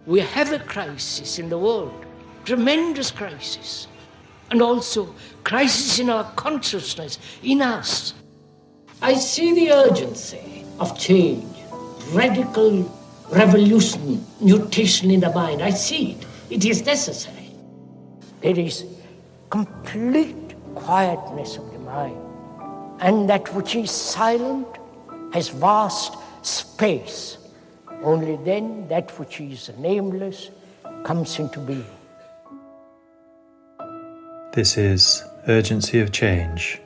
We have a crisis in the world, tremendous crisis, and also crisis in our consciousness, in us. I see the urgency of change, radical revolution, mutation in the mind. I see it. It is necessary. There is complete quietness of the mind, and that which is silent has vast space. Only then that which is nameless comes into being. This is Urgency of Change,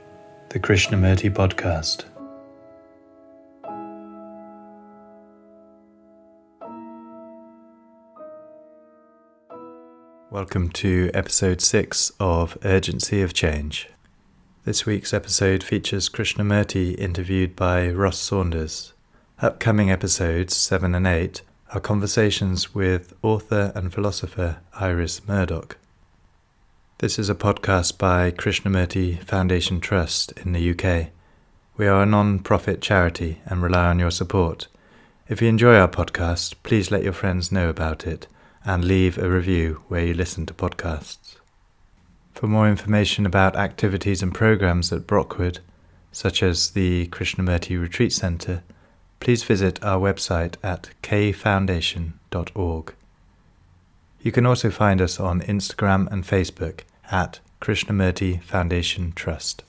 the Krishnamurti podcast. Welcome to episode 6 of Urgency of Change. This week's episode features Krishnamurti interviewed by Ross Saunders. Upcoming episodes 7 and 8 are conversations with author and philosopher Iris Murdoch. This is a podcast by Krishnamurti Foundation Trust in the UK. We are a non-profit charity and rely on your support. If you enjoy our podcast, please let your friends know about it and leave a review where you listen to podcasts. For more information about activities and programs at Brockwood, such as the Krishnamurti Retreat Centre, please visit our website at kfoundation.org. You can also find us on Instagram and Facebook at Krishnamurti Foundation Trust.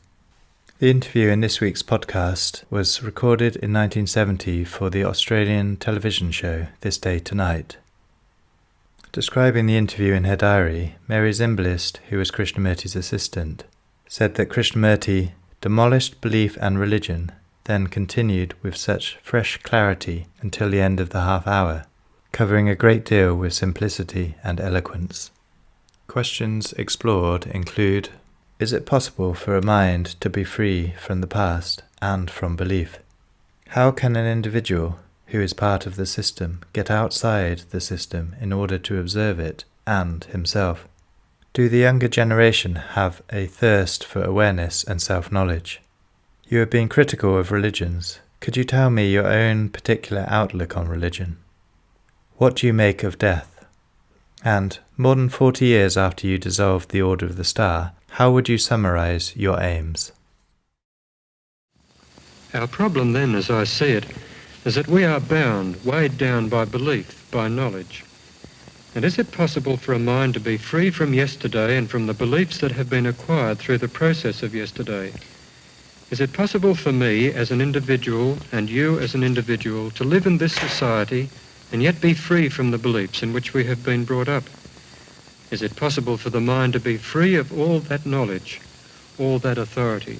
The interview in this week's podcast was recorded in 1970 for the Australian television show This Day Tonight. Describing the interview in her diary, Mary Zimbalist, who was Krishnamurti's assistant, said that Krishnamurti demolished belief and religion, then continued with such fresh clarity until the end of the half hour, covering a great deal with simplicity and eloquence. Questions explored include: is it possible for a mind to be free from the past and from belief? How can an individual who is part of the system get outside the system in order to observe it and himself? Do the younger generation have a thirst for awareness and self-knowledge? You have been critical of religions. Could you tell me your own particular outlook on religion? What do you make of death? And more than 40 years after you dissolved the Order of the Star, how would you summarise your aims? Our problem then, as I see it, is that we are bound, weighed down by belief, by knowledge. And is it possible for a mind to be free from yesterday and from the beliefs that have been acquired through the process of yesterday? Is it possible for me as an individual and you as an individual to live in this society and yet be free from the beliefs in which we have been brought up? Is it possible for the mind to be free of all that knowledge, all that authority?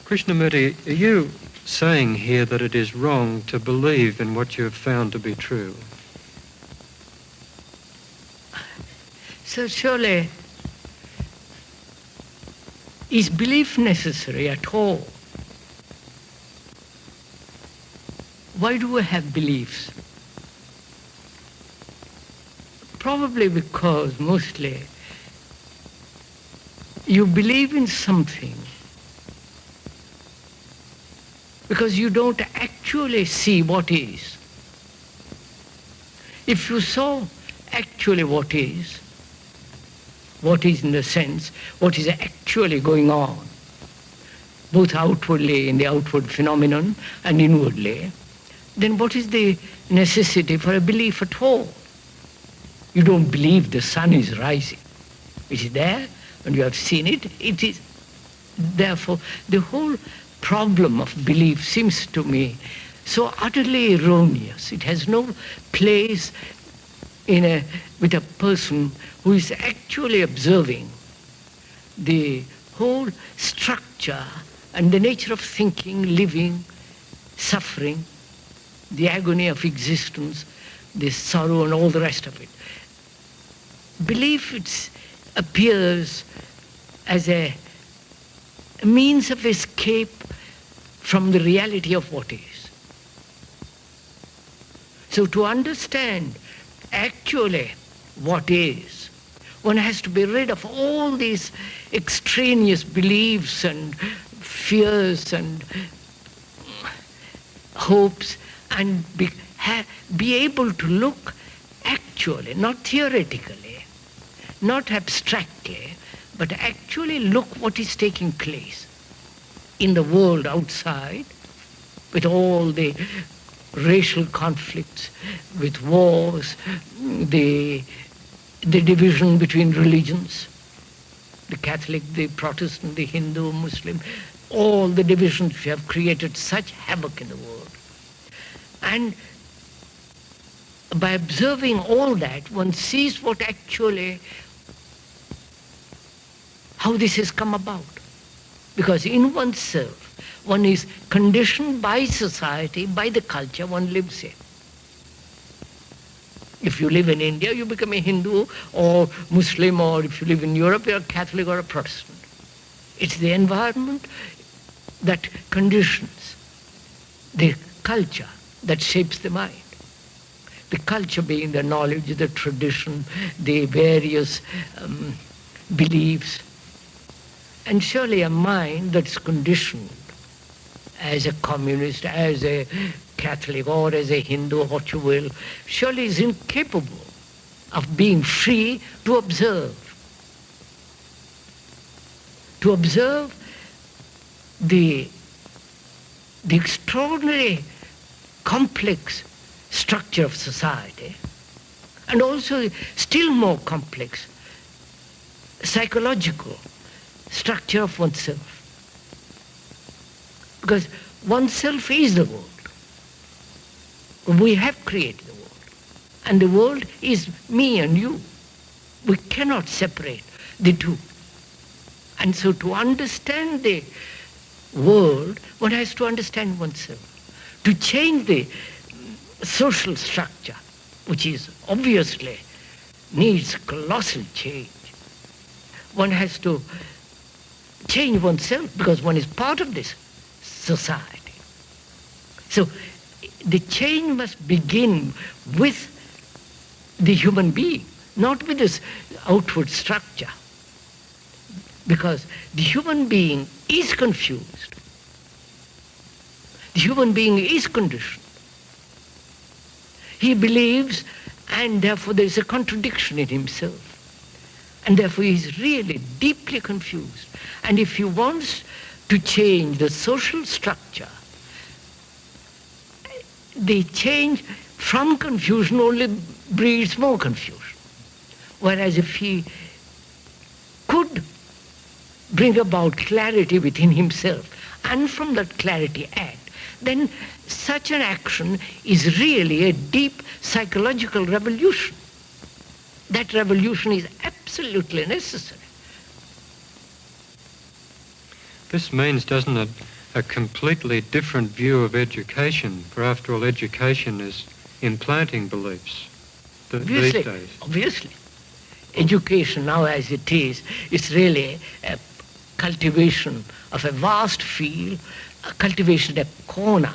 Krishnamurti, are you saying here that it is wrong to believe in what you have found to be true? So surely, is belief necessary at all? Why do we have beliefs? Probably because mostly you believe in something because you don't actually see what is. If you saw actually what is in the sense, what is actually going on, both outwardly in the outward phenomenon and inwardly, then what is the necessity for a belief at all? You don't believe the sun is rising. It is there, and you have seen it. It is, therefore, the whole problem of belief seems to me so utterly erroneous. It has no place with a person who is actually observing the whole structure and the nature of thinking, living, suffering, the agony of existence, the sorrow and all the rest of it. Belief appears as a means of escape from the reality of what is. So to understand actually what is, one has to be rid of all these extraneous beliefs and fears and hopes and be able to look actually, not theoretically, not abstractly, but actually look what is taking place in the world outside, with all the racial conflicts, with wars, the division between religions, the Catholic, the Protestant, the Hindu, Muslim, all the divisions which have created such havoc in the world. And by observing all that, one sees what actually, how this has come about. Because in oneself, one is conditioned by society, by the culture one lives in. If you live in India, you become a Hindu or Muslim, or if you live in Europe, you're a Catholic or a Protestant. It's the environment that conditions the culture that shapes the mind. The culture being the knowledge, the tradition, the various beliefs. And surely a mind that's conditioned as a communist, as a Catholic, or as a Hindu, or what you will, surely is incapable of being free to observe. To observe the extraordinary complex structure of society, and also still more complex psychological structure of oneself. Because oneself is the world. We have created the world. And the world is me and you. We cannot separate the two. And so to understand the world, one has to understand oneself. To change the social structure, which is obviously needs colossal change, one has to change oneself because one is part of this society. So the change must begin with the human being, not with this outward structure. Because the human being is confused. The human being is conditioned. He believes, and therefore there is a contradiction in himself. And therefore he is really deeply confused. And if he wants to change the social structure, the change from confusion only breeds more confusion. Whereas if he could bring about clarity within himself, and from that clarity act, then such an action is really a deep psychological revolution. That revolution is absolutely necessary. This means, doesn't it, a completely different view of education, for after all, education is implanting beliefs these days. Obviously. Education now as it is really a cultivation of a vast field, a cultivation, a corner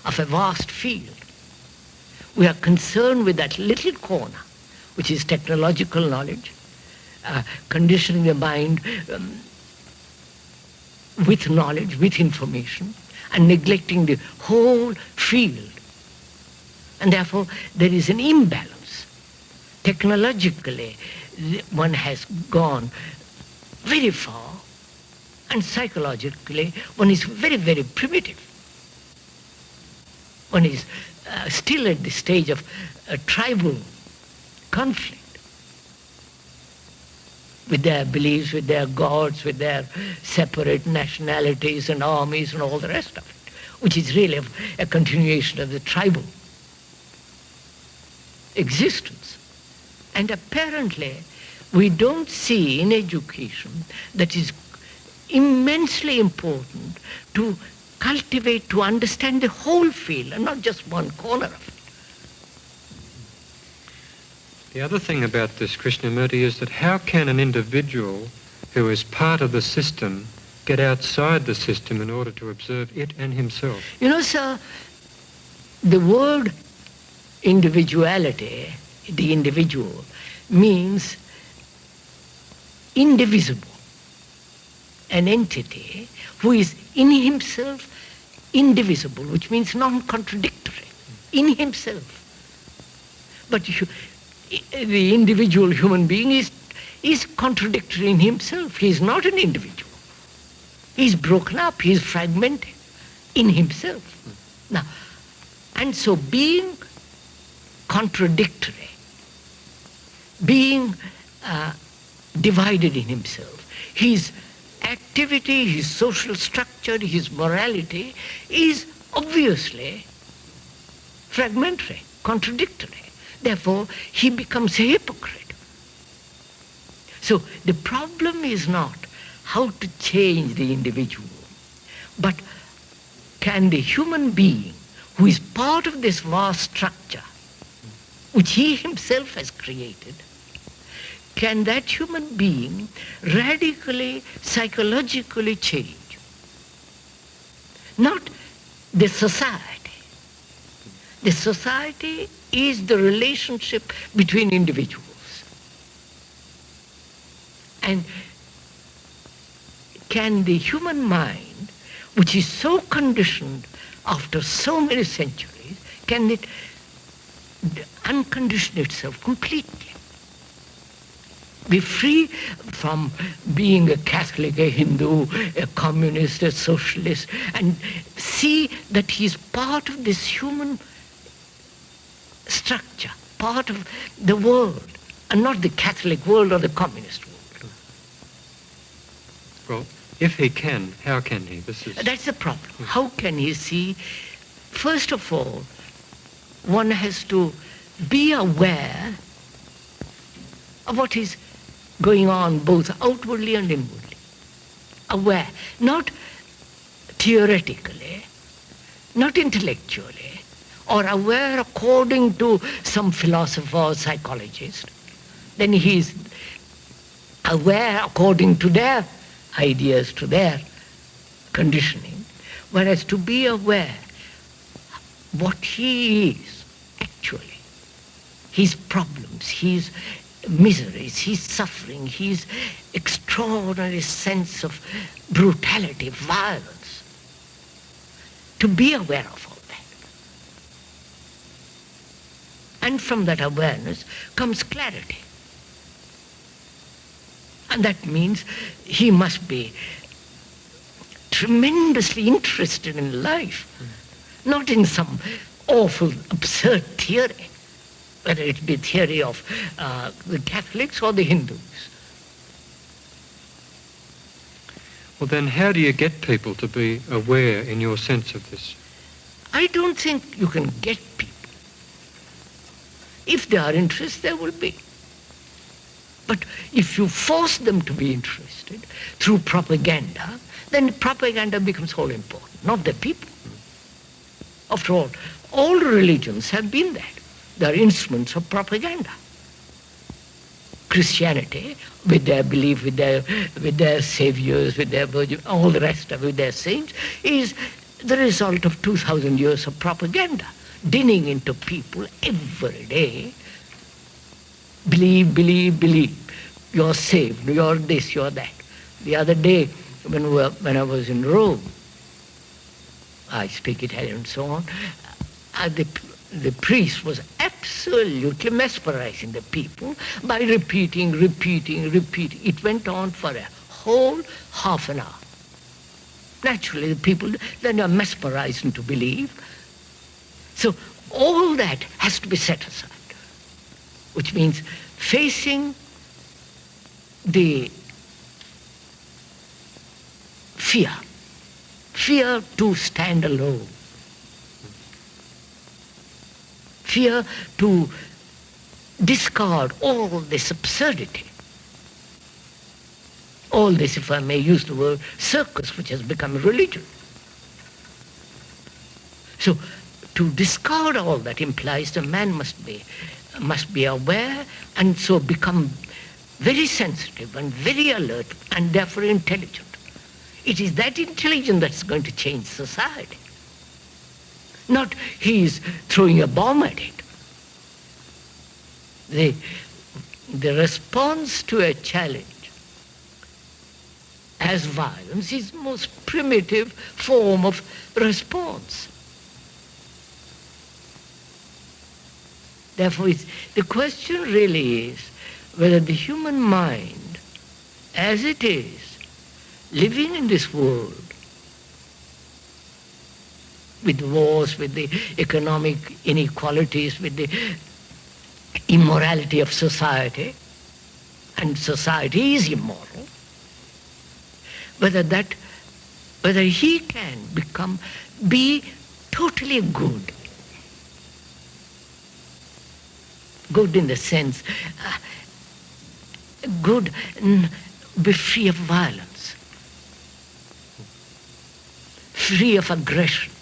of a vast field. We are concerned with that little corner, which is technological knowledge, conditioning the mind with knowledge, with information, and neglecting the whole field. And therefore, there is an imbalance. Technologically, one has gone very far, and psychologically, one is very, very primitive. One is still at the stage of tribal conflict with their beliefs, with their gods, with their separate nationalities and armies and all the rest of it, which is really a continuation of the tribal existence. And apparently, we don't see in education that is immensely important to cultivate, to understand the whole field and not just one corner of it. The other thing about this, Krishnamurti, is that how can an individual who is part of the system get outside the system in order to observe it and himself? You know, sir, the word individuality, the individual, means indivisible. An entity who is in himself indivisible, which means non-contradictory, in himself. But the individual human being is contradictory in himself. He is not an individual. He is broken up, he is fragmented in himself. Now, and so being contradictory, being divided in himself, his activity, his social structure, his morality is obviously fragmentary, contradictory. Therefore, he becomes a hypocrite. So the problem is not how to change the individual, but can the human being, who is part of this vast structure, which he himself has created, can that human being radically, psychologically change? Not the society. The society is the relationship between individuals. And can the human mind, which is so conditioned after so many centuries, can it uncondition itself completely? Be free from being a Catholic, a Hindu, a communist, a socialist, and see that he is part of this human structure, part of the world, and not the Catholic world or the communist world. Well, if he can, how can he? That's the problem. How can he see? First of all, one has to be aware of what is going on both outwardly and inwardly. Aware, not theoretically, not intellectually, or aware according to some philosopher or psychologist. Then he is aware according to their ideas, to their conditioning. Whereas to be aware what he is actually, his problems, his miseries, his suffering, his extraordinary sense of brutality, violence, to be aware of all that. And from that awareness comes clarity. And that means he must be tremendously interested in life, not in some awful, absurd theory, whether it be theory of the Catholics or the Hindus. Well, then how do you get people to be aware in your sense of this? I don't think you can get people. If they are interested, they will be. But if you force them to be interested through propaganda, then propaganda becomes all important, not the people. After all religions have been that. They are instruments of propaganda. Christianity, with their belief, with their saviors, with their virgin, all the rest of it, with their saints, is the result of 2,000 years of propaganda, dinning into people every day. Believe, believe, believe. You're saved, you're this, you're that. The other day, when I was in Rome, I speak Italian and so on, the priest was absolutely mesmerizing the people by repeating. It went on for a whole half an hour. Naturally, the people then are mesmerized into belief. So all that has to be set aside, which means facing the fear to stand alone, fear to discard all this absurdity, all this, if I may use the word, circus, which has become a religion. So to discard all that implies the man must be aware, and so become very sensitive and very alert and therefore intelligent. It is that intelligence that's going to change society. Not he is throwing a bomb at it. The response to a challenge as violence is the most primitive form of response. Therefore, the question really is whether the human mind, as it is, living in this world, with wars, with the economic inequalities, with the immorality of society, and society is immoral, whether he can be totally good. Good in the sense, good, be free of violence, free of aggression.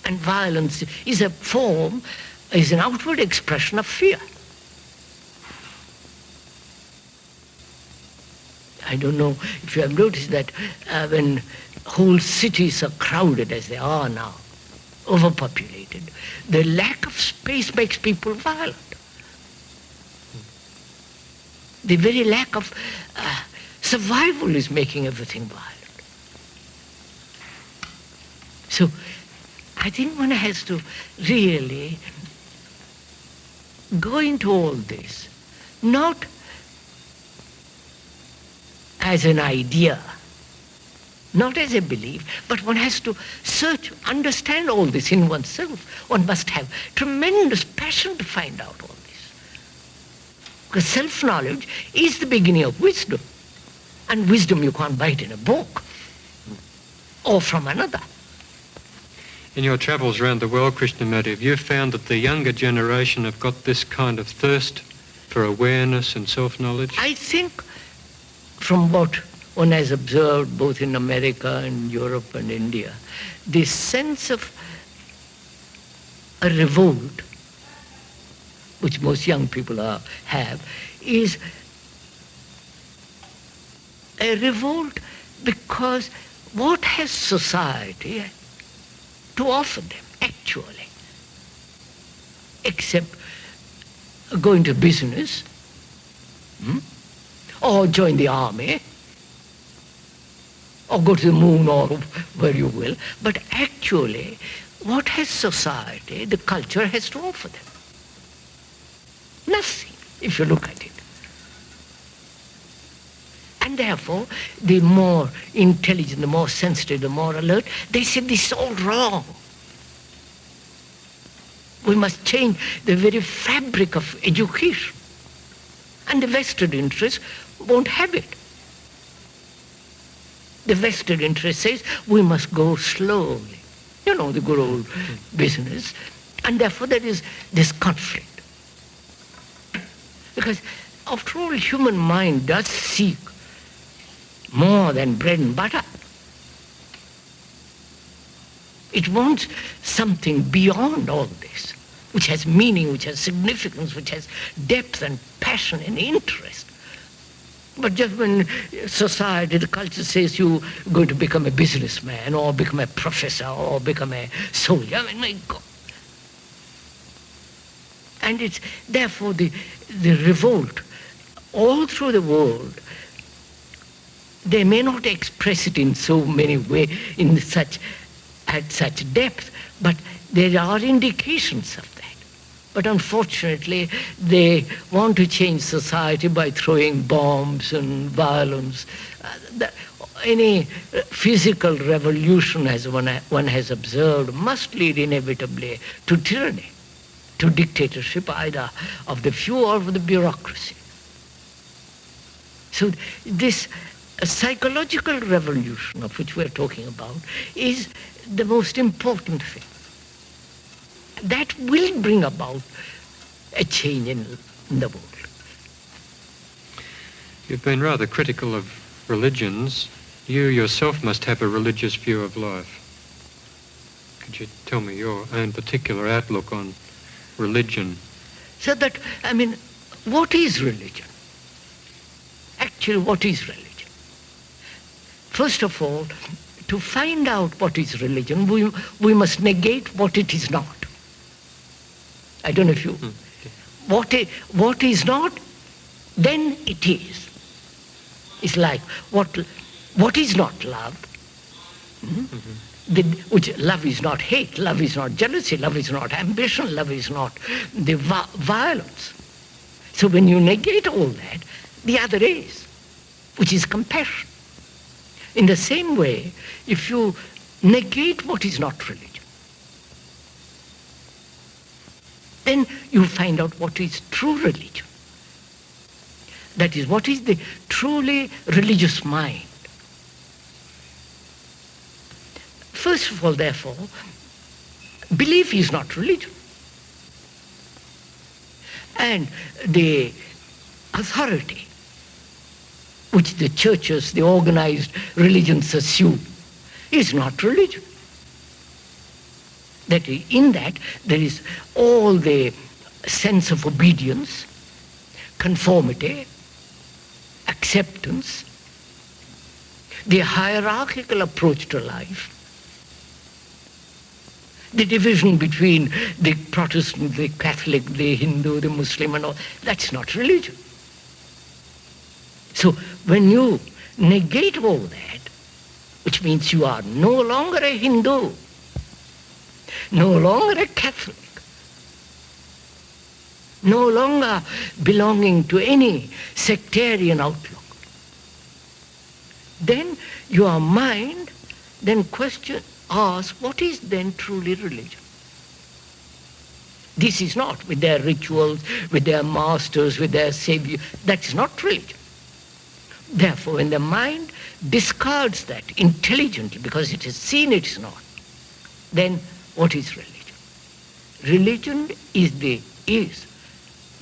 And violence is an outward expression of fear. I don't know if you have noticed that when whole cities are crowded as they are now, overpopulated, the lack of space makes people violent. The very lack of survival is making everything violent. So I think one has to really go into all this, not as an idea, not as a belief, but one has to understand all this in oneself. One must have tremendous passion to find out all this. Because self-knowledge is the beginning of wisdom. And wisdom you can't buy it in a book or from another. In your travels around the world, Krishnamurti, have you found that the younger generation have got this kind of thirst for awareness and self-knowledge? I think from what one has observed both in America and Europe and India, this sense of a revolt, which most young people have, is a revolt because what has society to offer them, actually, except going to business, or join the army, or go to the moon, or where you will. But actually, what has society, the culture, has to offer them? Nothing, if you look at it. And therefore, the more intelligent, the more sensitive, the more alert, they say this is all wrong. We must change the very fabric of education. And the vested interest won't have it. The vested interest says we must go slowly. You know, the good old business. And therefore there is this conflict. Because after all, human mind does seek more than bread and butter. It wants something beyond all this, which has meaning, which has significance, which has depth and passion and interest. But just when society, the culture says you're going to become a businessman or become a professor or become a soldier, I mean, my God. And it's therefore the revolt all through the world. They may not express it in so many ways, at such depth, but there are indications of that. But unfortunately, they want to change society by throwing bombs and violence. Any physical revolution, as one has observed, must lead inevitably to tyranny, to dictatorship, either of the few or of the bureaucracy. So this psychological revolution of which we're talking about is the most important thing. That will bring about a change in the world. You've been rather critical of religions. You yourself must have a religious view of life. Could you tell me your own particular outlook on religion? So that, I mean, what is religion? Actually, what is religion? First of all, to find out what is religion, we must negate what it is not. I don't know if you... What is not, then it is. It's like what is not love, Which love is not hate, love is not jealousy, love is not ambition, love is not the violence. So when you negate all that, the other is, which is compassion. In the same way, if you negate what is not religion, then you find out what is true religion. That is, what is the truly religious mind. First of all, therefore, belief is not religion. And the authority which the churches, the organized religions assume, is not religion. That in that there is all the sense of obedience, conformity, acceptance, the hierarchical approach to life, the division between the Protestant, the Catholic, the Hindu, the Muslim and all, that's not religion. So when you negate all that, which means you are no longer a Hindu, no longer a Catholic, no longer belonging to any sectarian outlook, then your mind then asks, what is then truly religion? This is not with their rituals, with their masters, with their savior. That's not religion. Therefore, when the mind discards that intelligently, because it has seen it's not, then what is religion? Religion is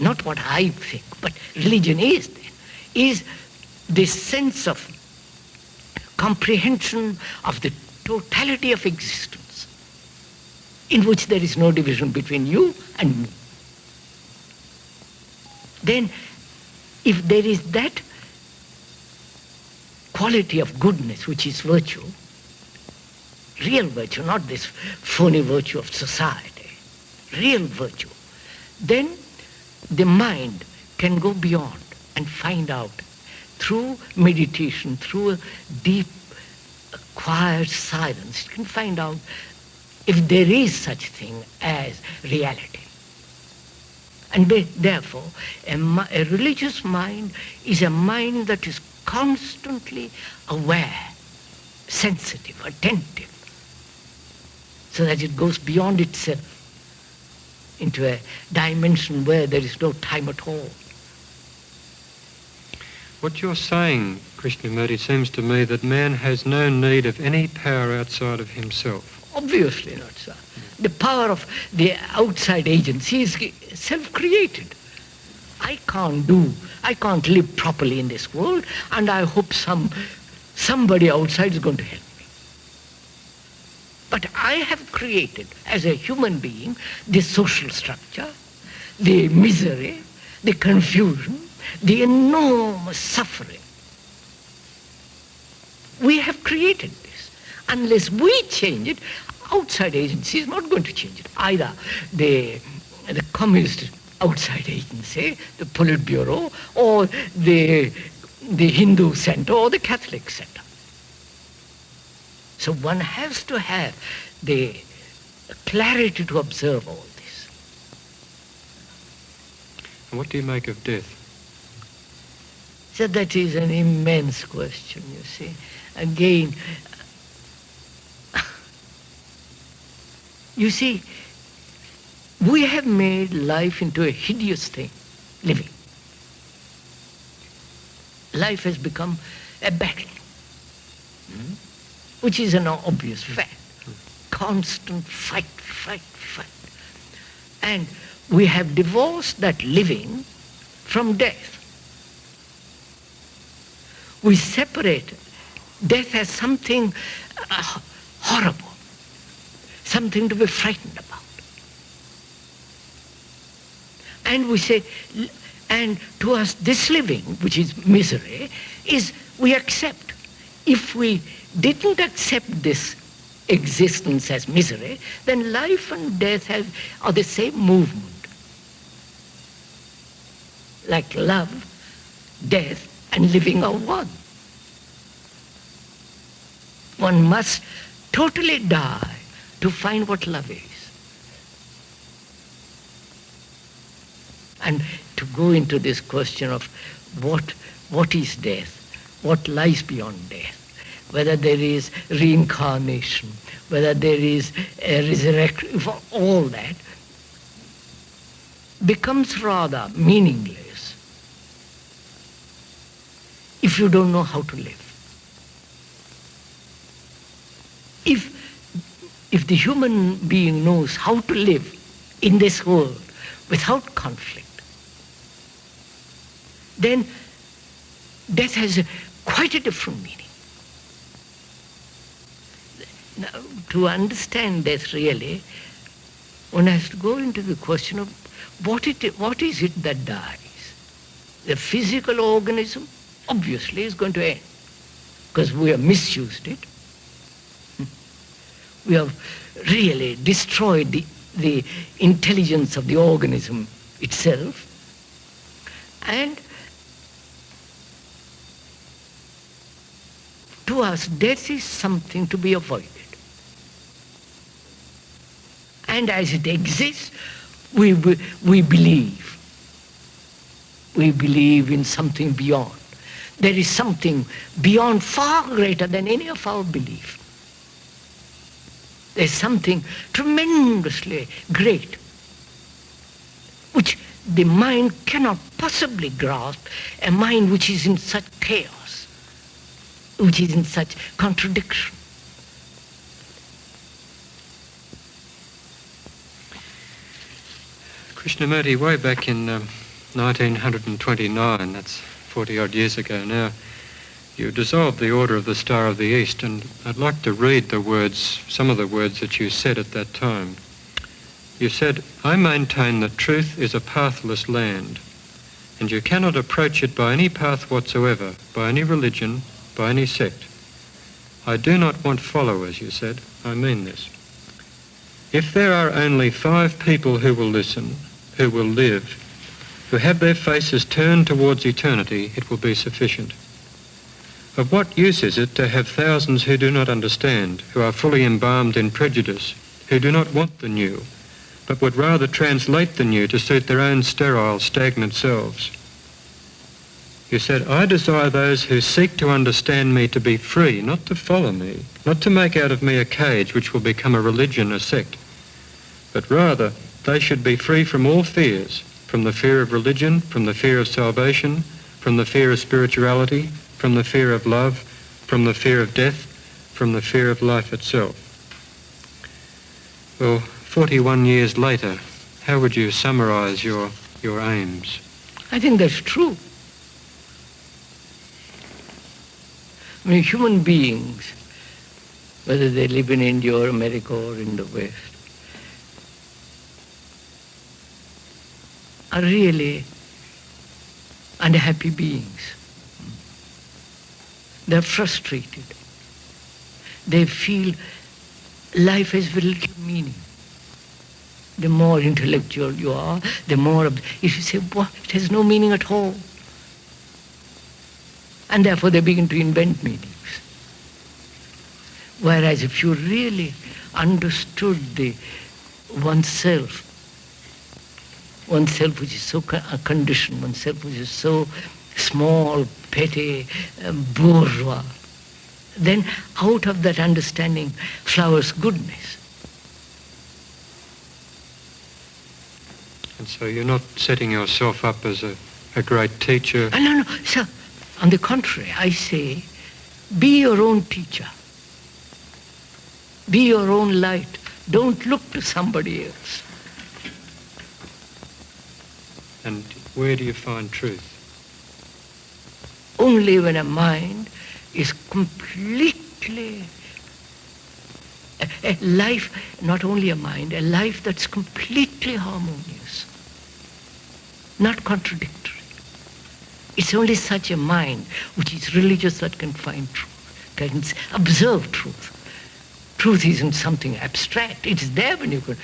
not what I think, but religion is this sense of comprehension of the totality of existence, in which there is no division between you and me. Then, if there is that quality of goodness, which is virtue, real virtue, not this phony virtue of society, real virtue, then the mind can go beyond and find out through meditation, through a deep, quiet silence, it can find out if there is such thing as reality. And therefore, a religious mind is a mind that is constantly aware, sensitive, attentive, so that it goes beyond itself into a dimension where there is no time at all. What you're saying, Krishnamurti, seems to me that man has no need of any power outside of himself. Obviously not, sir. The power of the outside agency is self-created. I can't live properly in this world, and I hope somebody outside is going to help me. But I have created, as a human being, the social structure, the misery, the confusion, the enormous suffering. We have created this. Unless we change it, outside agency is not going to change it. Either the communist outside agency, the Politburo, or the Hindu center or the Catholic center. So one has to have the clarity to observe all this. And what do you make of death? So that is an immense question, you see. Again, you see, we have made life into a hideous thing, living. Life has become a battle, which is an obvious fact. Constant fight. And we have divorced that living from death. We separate death as something horrible, something to be frightened about. And we say, and to us this living, which is misery, is we accept. If we didn't accept this existence as misery, then life and death are the same movement. Like love, death, and living are one. One must totally die to find what love is. And to go into this question of what is death, what lies beyond death, whether there is reincarnation, whether there is a resurrection, all that becomes rather meaningless if you don't know how to live. If the human being knows how to live in this world without conflict, then death has quite a different meaning. Now, to understand death really, one has to go into the question of what is it that dies? The physical organism obviously is going to end because we have misused it. We have really destroyed the intelligence of the organism itself. And to us, death is something to be avoided. And as it exists, we believe. We believe in something beyond. There is something beyond far greater than any of our belief. There's something tremendously great, which the mind cannot possibly grasp, a mind which is in such chaos, which is in such contradiction. Krishnamurti, way back in 1929, that's 40-odd years ago now, you dissolved the Order of the Star of the East, and I'd like to read the words, some of the words that you said at that time. You said, "I maintain that truth is a pathless land, and you cannot approach it by any path whatsoever, by any religion, by any sect. I do not want followers," you said. I mean this. "If there are only 5 people who will listen, who will live, who have their faces turned towards eternity, it will be sufficient. Of what use is it to have thousands who do not understand, who are fully embalmed in prejudice, who do not want the new, but would rather translate the new to suit their own sterile, stagnant selves? You said, I desire those who seek to understand me to be free, not to follow me, not to make out of me a cage which will become a religion, a sect, but rather they should be free from all fears, from the fear of religion, from the fear of salvation, from the fear of spirituality, from the fear of love, from the fear of death, from the fear of life itself." Well, 41 years later, how would you summarise your aims? I think that's true. I mean, human beings, whether they live in India or America or in the West, are really unhappy beings. They're frustrated. They feel life has very little meaning. The more intellectual you are, the more, if you say, what, it has no meaning at all. And therefore they begin to invent meanings. Whereas if you really understood oneself which is so conditioned, oneself which is so small, petty, bourgeois, then out of that understanding flowers goodness. And so you're not setting yourself up as a great teacher? No. So, on the contrary, I say, be your own teacher. Be your own light. Don't look to somebody else. And where do you find truth? Only when a mind is completely, a life, not only a mind, a life that's completely harmonious, not contradictory. It's only such a mind which is religious that can find truth, can observe truth. Truth isn't something abstract. It's there when you can